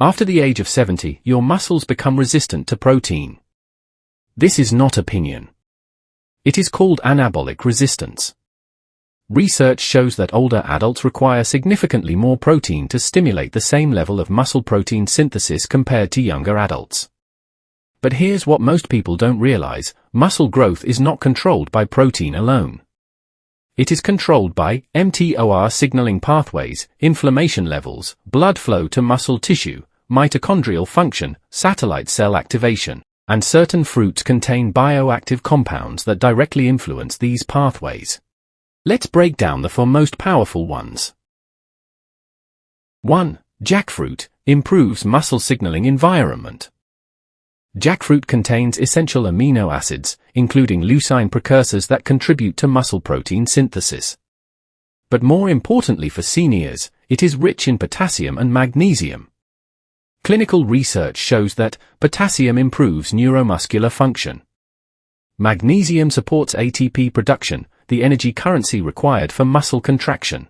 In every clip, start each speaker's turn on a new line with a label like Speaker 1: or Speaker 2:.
Speaker 1: After the age of 70, your muscles become resistant to protein. This is not opinion. It is called anabolic resistance. Research shows that older adults require significantly more protein to stimulate the same level of muscle protein synthesis compared to younger adults. But here's what most people don't realize: muscle growth is not controlled by protein alone. It is controlled by mTOR signaling pathways, inflammation levels, blood flow to muscle tissue, mitochondrial function, satellite cell activation, and certain fruits contain bioactive compounds that directly influence these pathways. Let's break down the four most powerful ones. 1. Jackfruit improves muscle signaling environment. Jackfruit contains essential amino acids, including leucine precursors that contribute to muscle protein synthesis. But more importantly for seniors, it is rich in potassium and magnesium. Clinical research shows that potassium improves neuromuscular function. Magnesium supports ATP production, the energy currency required for muscle contraction.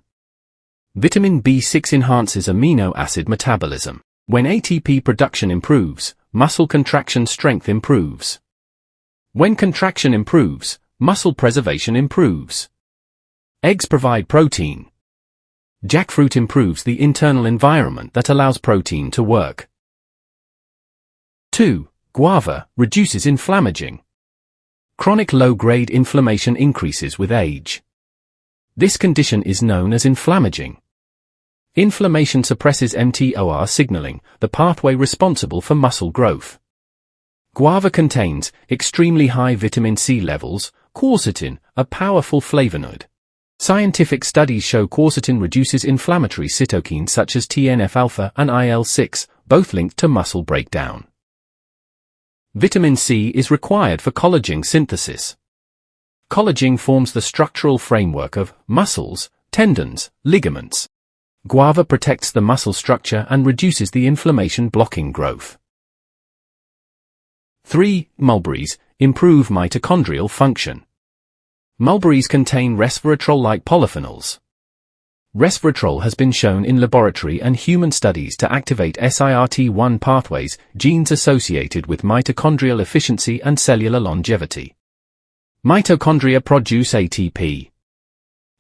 Speaker 1: Vitamin B6 enhances amino acid metabolism. When ATP production improves, muscle contraction strength improves. When contraction improves, muscle preservation improves. Eggs provide protein. Jackfruit improves the internal environment that allows protein to work. 2. Guava reduces inflammaging. Chronic low-grade inflammation increases with age. This condition is known as inflammaging. Inflammation suppresses mTOR signaling, the pathway responsible for muscle growth. Guava contains extremely high vitamin C levels, quercetin, a powerful flavonoid. Scientific studies show quercetin reduces inflammatory cytokines such as TNF-alpha and IL-6, both linked to muscle breakdown. Vitamin C is required for collagen synthesis. Collagen forms the structural framework of muscles, tendons, ligaments. Guava protects the muscle structure and reduces the inflammation blocking growth. 3. Mulberries improve mitochondrial function. Mulberries contain resveratrol-like polyphenols. Resveratrol has been shown in laboratory and human studies to activate SIRT1 pathways, genes associated with mitochondrial efficiency and cellular longevity. Mitochondria produce ATP.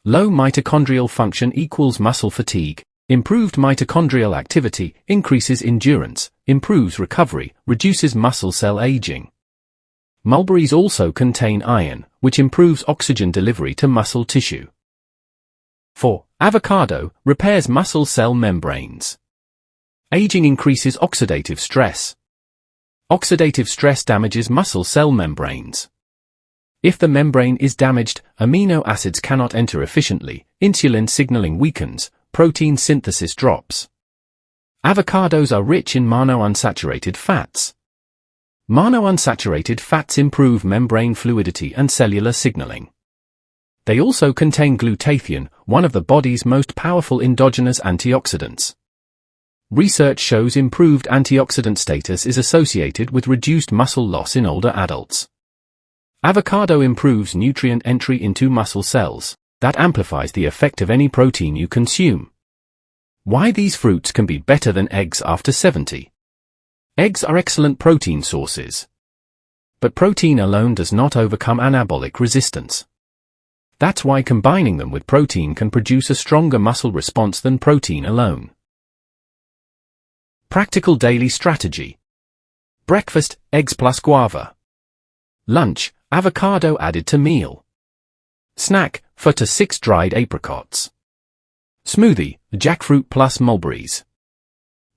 Speaker 1: Low mitochondrial function equals muscle fatigue. Improved mitochondrial activity increases endurance, improves recovery, reduces muscle cell aging. Mulberries also contain iron, which improves oxygen delivery to muscle tissue. 4. Avocado repairs muscle cell membranes. Aging increases oxidative stress. Oxidative stress damages muscle cell membranes. If the membrane is damaged, amino acids cannot enter efficiently, insulin signaling weakens, protein synthesis drops. Avocados are rich in monounsaturated fats. Monounsaturated fats improve membrane fluidity and cellular signaling. They also contain glutathione, one of the body's most powerful endogenous antioxidants. Research shows improved antioxidant status is associated with reduced muscle loss in older adults. Avocado improves nutrient entry into muscle cells. That amplifies the effect of any protein you consume. Why these fruits can be better than eggs after 70. Eggs are excellent protein sources. But protein alone does not overcome anabolic resistance. That's why combining them with protein can produce a stronger muscle response than protein alone. Practical daily strategy. Breakfast, eggs plus guava. Lunch, avocado added to meal. Snack, 4 to 6 dried apricots. Smoothie, jackfruit plus mulberries.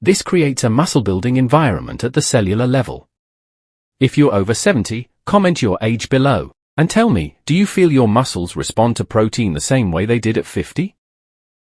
Speaker 1: This creates a muscle-building environment at the cellular level. If you're over 70, comment your age below, and tell me, do you feel your muscles respond to protein the same way they did at 50?